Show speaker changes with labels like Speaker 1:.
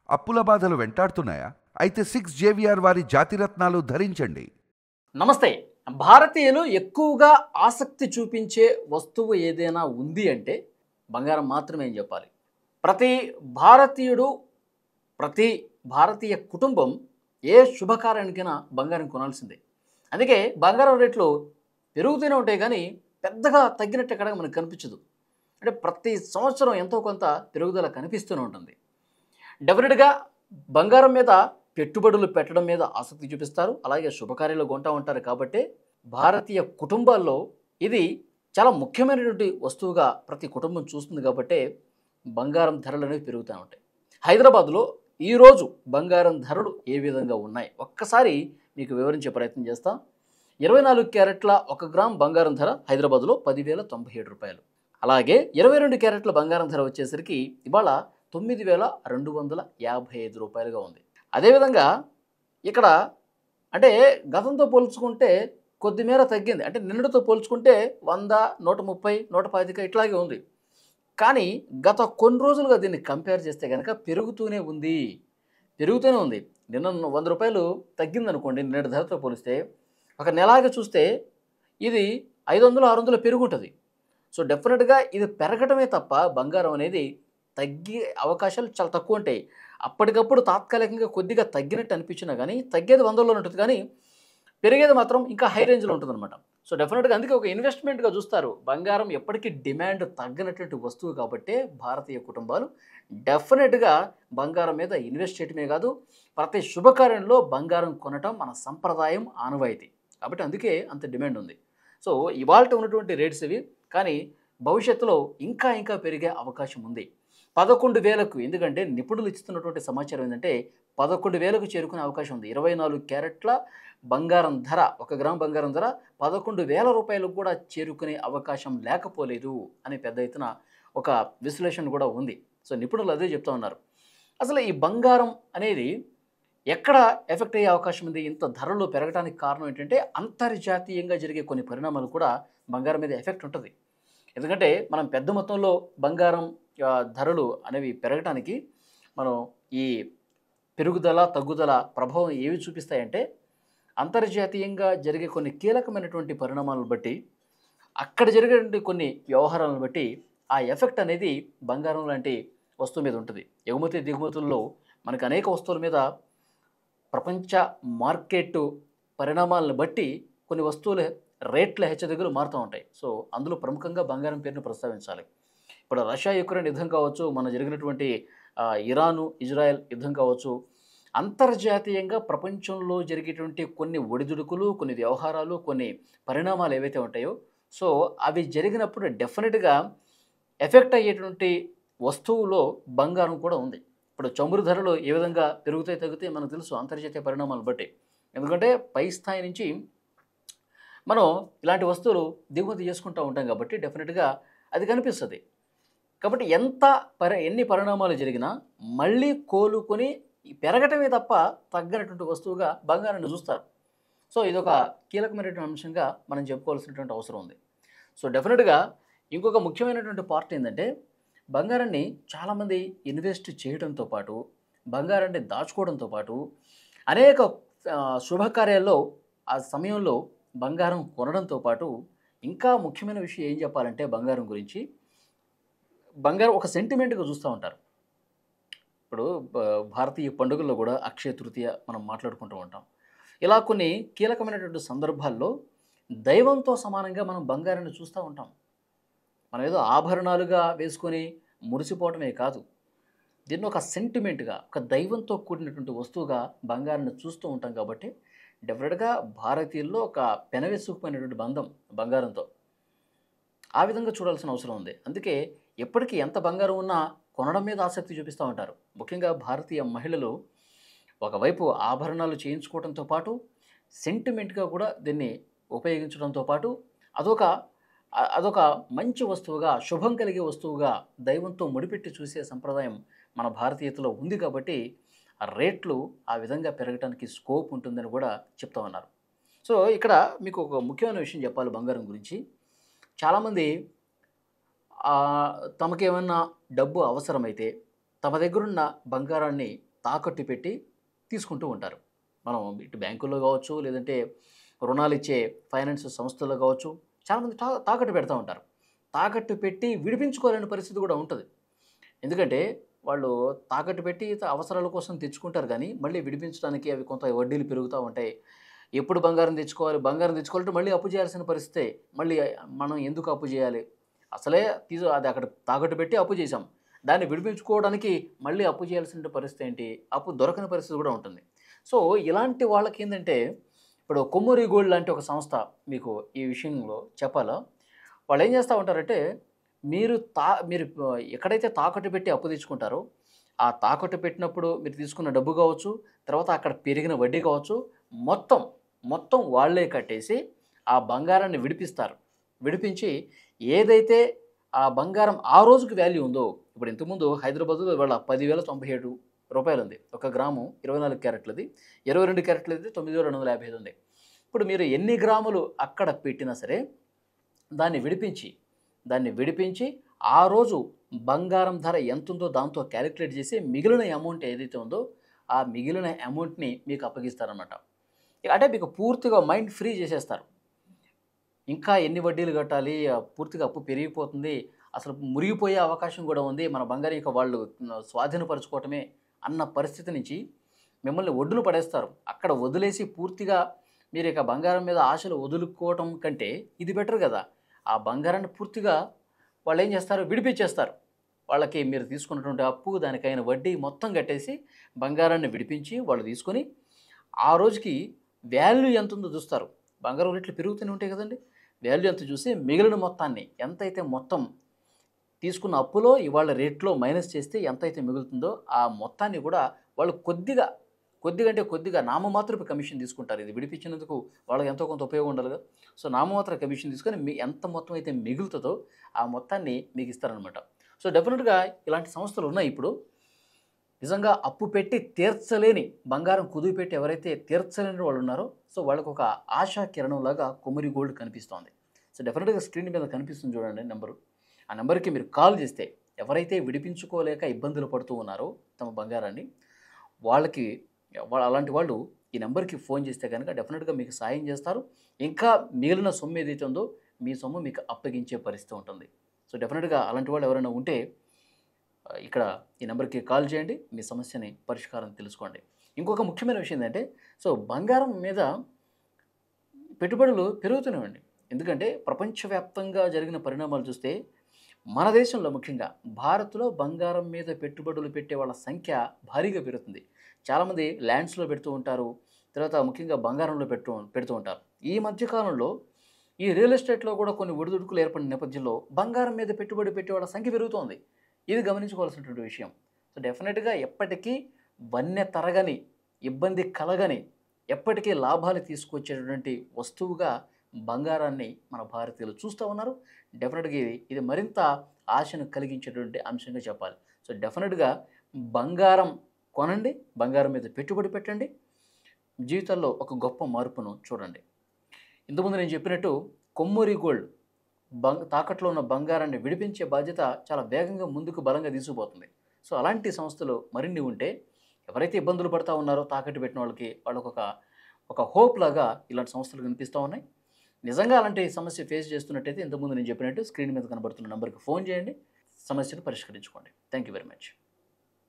Speaker 1: అప్పుల బాధలు వెంటాడుతున్నాయా? అయితే 6 జేవిఆర్ వారి జాతిరత్నాలు ధరించండి.
Speaker 2: నమస్తే. భారతీయులు ఎక్కువగా ఆసక్తి చూపించే వస్తువు ఏదైనా ఉంది అంటే బంగారం మాత్రమే అని చెప్పాలి. ప్రతి భారతీయుడు, ప్రతి భారతీయ కుటుంబం ఏ శుభకార్యానికైనా బంగారం కొనాల్సిందే. అందుకే బంగారం రేట్లు పెరుగుతూనే ఉంటాయి కానీ పెద్దగా తగ్గినట్టు ఎక్కడ మనకు కనిపించదు. అంటే ప్రతి సంవత్సరం ఎంతో కొంత పెరుగుదల కనిపిస్తూనే ఉంటుంది. డెఫినెట్‌గా బంగారం మీద పెట్టుబడులు పెట్టడం మీద ఆసక్తి చూపిస్తారు. అలాగే శుభకార్యాలు కొంటా ఉంటారు కాబట్టే భారతీయ కుటుంబాల్లో ఇది చాలా ముఖ్యమైనటువంటి వస్తువుగా ప్రతి కుటుంబం చూస్తుంది కాబట్టే బంగారం ధరలనేవి పెరుగుతూ ఉంటాయి. హైదరాబాద్‌లో ఈరోజు బంగారం ధరలు ఏ విధంగా ఉన్నాయి? ఒక్కసారి మీకు వివరించే ప్రయత్నం చేస్తా. 24 క్యారెట్ల 1 గ్రామ్ బంగారం ధర హైదరాబాద్‌లో రూ. 10,097. అలాగే 22 క్యారెట్ల బంగారం ధర వచ్చేసరికి ఇవాళ రూ. 9,255గా ఉంది. అదేవిధంగా ఇక్కడ అంటే గతంతో పోల్చుకుంటే కొద్దిమేర తగ్గింది. అంటే నిన్నటితో పోల్చుకుంటే 100, 130, 125 ఇట్లాగే ఉంది. కానీ గత కొన్ని రోజులుగా దీన్ని కంపేర్ చేస్తే గనక పెరుగుతూనే ఉంది. నిన్న రూ. 100 తగ్గిందనుకోండి నిన్నటి ధరతో పోలిస్తే, ఒక నెలాగా చూస్తే ఇది 500, 600 పెరుగుంటది. సో డెఫినెట్‌గా ఇది పెరగటమే తప్ప బంగారం అనేది తగ్గే అవకాశాలు చాలా తక్కువ ఉంటాయి. అప్పటికప్పుడు తాత్కాలికంగా కొద్దిగా తగ్గినట్టు అనిపించినా గానీ, తగ్గేది 100లోనే ఉంటుంది కానీ, పెరిగేది మాత్రం ఇంకా హై రేంజ్‌లో ఉంటుందన్నమాట. సో డెఫినెట్‌గా అందుకే ఒక ఇన్వెస్ట్‌మెంట్‌గా చూస్తారు. బంగారం ఎప్పటికీ డిమాండ్ తగ్గనటువంటి వస్తువు కాబట్టే భారతీయ కుటుంబాలు డెఫినెట్‌గా బంగారం మీద ఇన్వెస్ట్ చేయటమే కాదు, ప్రతి శుభకార్యంలో బంగారం కొనటం మన సంప్రదాయం, ఆనవాయితీ. కాబట్టి అందుకే అంత డిమాండ్ ఉంది. సో ఇవాల్ట ఉన్నటువంటి రేట్స్ ఇవి. కానీ భవిష్యత్తులో ఇంకా పెరిగే అవకాశం ఉంది. 11,000కు ఎందుకంటే నిపుణులు ఇస్తున్నటువంటి సమాచారం ఏంటంటే 11,000కు చేరుకునే అవకాశం ఉంది. 24 క్యారెట్ల బంగారం ధర, 1 గ్రామ్ బంగారం ధర రూ. 11,000 కూడా చేరుకునే అవకాశం లేకపోలేదు అని పెద్ద ఎత్తున ఒక విశ్లేషణ కూడా ఉంది. సో నిపుణులు అదే చెప్తా ఉన్నారు. అసలు ఈ బంగారం అనేది ఎక్కడ ఎఫెక్ట్ అయ్యే అవకాశం ఉంది? ఇంత ధరలు పెరగడానికి కారణం ఏంటంటే అంతర్జాతీయంగా జరిగే కొన్ని పరిణామాలు కూడా బంగారం మీద ఎఫెక్ట్ ఉంటుంది. ఎందుకంటే మనం పెద్ద మొత్తంలో బంగారం ధరలు అనేవి పెరగటానికి మనం ఈ పెరుగుదల, తగ్గుదల ప్రభావం ఏవి చూపిస్తాయంటే అంతర్జాతీయంగా జరిగే కొన్ని కీలకమైనటువంటి పరిణామాలను బట్టి, అక్కడ జరిగేటువంటి కొన్ని వ్యవహారాలను బట్టి ఆ ఎఫెక్ట్ అనేది బంగారం లాంటి వస్తువు మీద ఉంటుంది. ఎగుమతి, దిగుమతుల్లో మనకు అనేక వస్తువుల మీద ప్రపంచ మార్కెట్ పరిణామాలను బట్టి కొన్ని వస్తువుల రేట్ల హెచ్చుతగ్గులు మారుతూ ఉంటాయి. సో అందులో ప్రముఖంగా బంగారం పేరును ప్రస్తావించాలి. ఇప్పుడు రష్యా, యుక్రెయిన్ యుద్ధం కావచ్చు, మన జరిగినటువంటి ఇరాను, ఇజ్రాయెల్ యుద్ధం కావచ్చు, అంతర్జాతీయంగా ప్రపంచంలో జరిగేటువంటి కొన్ని ఒడిదుడుకులు, కొన్ని వ్యవహారాలు, కొన్ని పరిణామాలు ఏవైతే ఉంటాయో, సో అవి జరిగినప్పుడు డెఫినెట్‌గా ఎఫెక్ట్ అయ్యేటువంటి వస్తువులో బంగారం కూడా ఉంది. ఇప్పుడు చమురు ధరలు ఏ విధంగా పెరుగుతాయి, తగ్గుతాయి మనకు తెలుసు అంతర్జాతీయ పరిణామాలను బట్టి. ఎందుకంటే పై స్థాయి నుంచి మనం ఇలాంటి వస్తువులు దిగుమతి చేసుకుంటూ ఉంటాం కాబట్టి డెఫినెట్‌గా అది కనిపిస్తది. కాబట్టి ఎన్ని పరిణామాలు జరిగినా మళ్ళీ కోలుకొని పెరగటమే తప్ప తగ్గనటువంటి వస్తువుగా బంగారాన్ని చూస్తారు. సో ఇదొక కీలకమైనటువంటి అంశంగా మనం చెప్పుకోవాల్సినటువంటి అవసరం ఉంది. సో డెఫినెట్‌గా ఇంకొక ముఖ్యమైనటువంటి పార్ట్ ఏందంటే బంగారాన్ని చాలామంది ఇన్వెస్ట్ చేయడంతో పాటు, బంగారాన్ని దాచుకోవడంతో పాటు అనేక శుభకార్యాల్లో ఆ సమయంలో బంగారం కొనడంతో పాటు ఇంకా ముఖ్యమైన విషయం ఏం చెప్పాలంటే బంగారం గురించి, బంగారం ఒక సెంటిమెంట్‌గా చూస్తూ ఉంటారు. ఇప్పుడు భారతీయ పండుగల్లో కూడా అక్షయ తృతీయ మనం మాట్లాడుకుంటూ ఉంటాం. ఇలా కొన్ని కీలకమైనటువంటి సందర్భాల్లో దైవంతో సమానంగా మనం బంగారాన్ని చూస్తూ ఉంటాం. మనం ఏదో ఆభరణాలుగా వేసుకొని మురిసిపోవటమే కాదు, దీన్ని ఒక సెంటిమెంట్‌గా, ఒక దైవంతో కూడినటువంటి వస్తువుగా బంగారాన్ని చూస్తూ ఉంటాం కాబట్టి డెఫినెట్‌గా భారతీయుల్లో ఒక పెనవేసుకుపోయినటువంటి బంధం బంగారంతో. ఆ విధంగా చూడాల్సిన అవసరం ఉంది. అందుకే ఎప్పటికీ ఎంత బంగారం ఉన్నా కొనడం మీద ఆసక్తి చూపిస్తూ ఉంటారు. ముఖ్యంగా భారతీయ మహిళలు ఒకవైపు ఆభరణాలు చేయించుకోవడంతో పాటు సెంటిమెంట్‌గా కూడా దీన్ని ఉపయోగించడంతో పాటు అదొక అదొక మంచి వస్తువుగా, శుభం కలిగే వస్తువుగా దైవంతో ముడిపెట్టి చూసే సంప్రదాయం మన భారతీయతలో ఉంది కాబట్టి ఆ రేట్లు ఆ విధంగా పెరగటానికి స్కోప్ ఉంటుందని కూడా చెప్తా ఉన్నారు. సో ఇక్కడ మీకు ఒక ముఖ్యమైన విషయం చెప్పాలి బంగారం గురించి. చాలామంది తమకేమన్నా డబ్బు అవసరమైతే తమ దగ్గరున్న బంగారాన్ని తాకట్టు పెట్టి తీసుకుంటూ ఉంటారు. మనం ఇటు బ్యాంకుల్లో కావచ్చు, లేదంటే రుణాలు ఇచ్చే ఫైనాన్స్ సంస్థల్లో కావచ్చు, చాలామంది తాకట్టు పెడతా ఉంటారు. తాకట్టు పెట్టి విడిపించుకోలేని పరిస్థితి కూడా ఉంటుంది. ఎందుకంటే వాళ్ళు తాకట్టు పెట్టి అవసరాల కోసం తెచ్చుకుంటారు కానీ, మళ్ళీ విడిపించడానికి అవి కొంత వడ్డీలు పెరుగుతూ ఉంటాయి. ఎప్పుడు బంగారం తెచ్చుకోవాలి, బంగారం తెచ్చుకోవాలంటే మళ్ళీ అప్పు చేయాల్సిన పరిస్థితే. మళ్ళీ మనం ఎందుకు అప్పు చేయాలి? అసలే అది అక్కడ తాకట్టు పెట్టి అప్పు చేసాం. దాన్ని విడిపించుకోవడానికి మళ్ళీ అప్పు చేయాల్సిన పరిస్థితి ఏంటి? అప్పు దొరకని పరిస్థితి కూడా ఉంటుంది. సో, ఇలాంటి వాళ్ళకేందంటే, ఇప్పుడు కొమ్మూరి గోల్డ్ లాంటి ఒక సంస్థ మీకు ఈ విషయంలో చెప్పాలా? వాళ్ళేం చేస్తా ఉంటారంటే, మీరు ఎక్కడైతే తాకట్టు పెట్టి అప్పు తెచ్చుకుంటారో, ఆ తాకట్టు పెట్టినప్పుడు మీరు తీసుకున్న డబ్బు కావచ్చు, తర్వాత అక్కడ పెరిగిన వడ్డీ కావచ్చు, మొత్తం, మొత్తం వాళ్ళే కట్టేసి ఆ బంగారాన్ని విడిపిస్తారు. విడిపించి ఏదైతే ఆ బంగారం ఆ రోజుకి వాల్యూ ఉందో, ఇప్పుడు ఇంతకుముందు హైదరాబాద్‌లో ఇవాళ రూ. 10,097 ఉంది. ఒక గ్రాము 24 క్యారెట్లది. 22 క్యారెట్లది 9,255 ఉంది. ఇప్పుడు మీరు ఎన్ని గ్రాములు అక్కడ పెట్టినా సరే, దాన్ని విడిపించి ఆ రోజు బంగారం ధర ఎంతుందో దాంతో క్యాలిక్యులేట్ చేసి మిగిలిన అమౌంట్ ఏదైతే ఉందో, ఆ మిగిలిన అమౌంట్‌ని మీకు అప్పగిస్తారనమాట. అంటే మీకు పూర్తిగా మైండ్ ఫ్రీ చేసేస్తారు. ఇంకా ఎన్ని వడ్డీలు కట్టాలి? పూర్తిగా అప్పు పెరిగిపోతుంది. అసలు మురిగిపోయే అవకాశం కూడా ఉంది. మన బంగారం ఇక వాళ్ళు స్వాధీనపరుచుకోవటమే అన్న పరిస్థితి నుంచి మిమ్మల్ని ఒడ్డున పడేస్తారు. అక్కడ వదిలేసి పూర్తిగా మీరు ఇక బంగారం మీద ఆశలు వదులుకోవటం కంటే ఇది బెటర్ కదా! ఆ బంగారాన్ని పూర్తిగా వాళ్ళేం చేస్తారు? విడిపించేస్తారు. వాళ్ళకి మీరు తీసుకున్నటువంటి అప్పు, దానికైన వడ్డీ మొత్తం కట్టేసి బంగారాన్ని విడిపించి వాళ్ళు తీసుకొని, ఆ రోజుకి వాల్యూ ఎంతుందో చూస్తారు. బంగారం రేట్లు పెరుగుతూనే ఉంటాయి కదండీ! వాల్యూ ఎంత చూసి మిగిలిన మొత్తాన్ని ఎంతైతే మొత్తం తీసుకున్న అప్పులో ఇవాళ రేట్లో మైనస్ చేస్తే ఎంతైతే మిగులుతుందో ఆ మొత్తాన్ని కూడా వాళ్ళు కొద్దిగా నామమాత్రపు కమిషన్ తీసుకుంటారు. ఇది విడిపించినందుకు వాళ్ళకి ఎంతో కొంత ఉపయోగం ఉండాలి కదా! సో, నామమాత్ర కమిషన్ తీసుకొని ఎంత మొత్తం అయితే మిగులుతుందో ఆ మొత్తాన్ని మీకు ఇస్తారనమాట. సో, డెఫినెట్‌గా ఇలాంటి సంస్థలు ఉన్నాయి ఇప్పుడు. నిజంగా అప్పు పెట్టి తీర్చలేని, బంగారం కుదువ పెట్టి ఎవరైతే తీర్చలేని వాళ్ళు ఉన్నారో, సో, వాళ్ళకొక ఆశా కిరణంలాగా కొమ్మరి గోల్డ్ కనిపిస్తోంది. సో, డెఫినెట్‌గా స్క్రీన్ మీద కనిపిస్తుంది చూడండి నెంబరు. ఆ నెంబర్‌కి మీరు కాల్ చేస్తే ఎవరైతే విడిపించుకోలేక ఇబ్బందులు పడుతూ ఉన్నారో తమ బంగారాన్ని, అలాంటి వాళ్ళు ఈ నెంబర్‌కి ఫోన్ చేస్తే గనుక డెఫినెట్‌గా మీకు సాయం చేస్తారు. ఇంకా మిగిలిన సొమ్ము ఏదైతే ఉందో, మీ సొమ్ము మీకు అప్పగించే పరిస్థితి ఉంటుంది. సో, డెఫినెట్‌గా అలాంటి వాళ్ళు ఎవరైనా ఉంటే ఇక్కడ ఈ నెంబర్‌కి కాల్ చేయండి. మీ సమస్యని పరిష్కారం తెలుసుకోండి. ఇంకొక ముఖ్యమైన విషయం ఏంటంటే, సో, బంగారం మీద పెట్టుబడులు పెరుగుతున్నాయండి. ఎందుకంటే ప్రపంచవ్యాప్తంగా జరిగిన పరిణామాలు చూస్తే, మన దేశంలో ముఖ్యంగా భారత్‌లో బంగారం మీద పెట్టుబడులు పెట్టే వాళ్ళ సంఖ్య భారీగా పెరుగుతుంది. చాలామంది ల్యాండ్స్‌లో పెడుతూ ఉంటారు. తర్వాత ముఖ్యంగా బంగారంలో పెడుతూ ఉంటారు. ఈ మధ్య కాలంలో ఈ రియల్ ఎస్టేట్‌లో కూడా కొన్ని ఒడిదుడుకులు ఏర్పడిన నేపథ్యంలో బంగారం మీద పెట్టుబడి పెట్టే వాళ్ళ సంఖ్య పెరుగుతోంది. ఇది గమనించుకోవాల్సినటువంటి విషయం. సో, డెఫినెట్‌గా ఎప్పటికీ వన్నె తరగని, ఇబ్బంది కలగని, ఎప్పటికీ లాభాలు తీసుకొచ్చేటటువంటి వస్తువుగా బంగారాన్ని మన భారతీయులు చూస్తూ ఉన్నారు. డెఫినెట్‌గా ఇది మరింత ఆశను కలిగించేటువంటి అంశంగా చెప్పాలి. సో, డెఫినెట్‌గా బంగారం కొనండి, బంగారం మీద పెట్టుబడి పెట్టండి. జీవితంలో ఒక గొప్ప మార్పును చూడండి. ఇంతకుముందు నేను చెప్పినట్టు కొమ్మూరి గోల్డ్ తాకట్లో ఉన్న బంగారాన్ని విడిపించే బాధ్యత చాలా వేగంగా ముందుకు బలంగా తీసుకుపోతుంది. సో, అలాంటి సంస్థలు మరిన్ని ఉంటే ఎవరైతే ఇబ్బందులు పడతా ఉన్నారో తాకట్టు పెట్టిన వాళ్ళకి ఒక హోప్ లాగా ఇలాంటి సంస్థలు కనిపిస్తూ ఉన్నాయి. నిజంగా అలాంటి సమస్య ఫేస్ చేస్తున్నట్టయితే ఇంతకుముందు నేను చెప్పినట్టు స్క్రీన్ మీద కనబడుతున్న నంబర్‌కి ఫోన్ చేయండి. సమస్యను పరిష్కరించుకోండి. Thank you very much.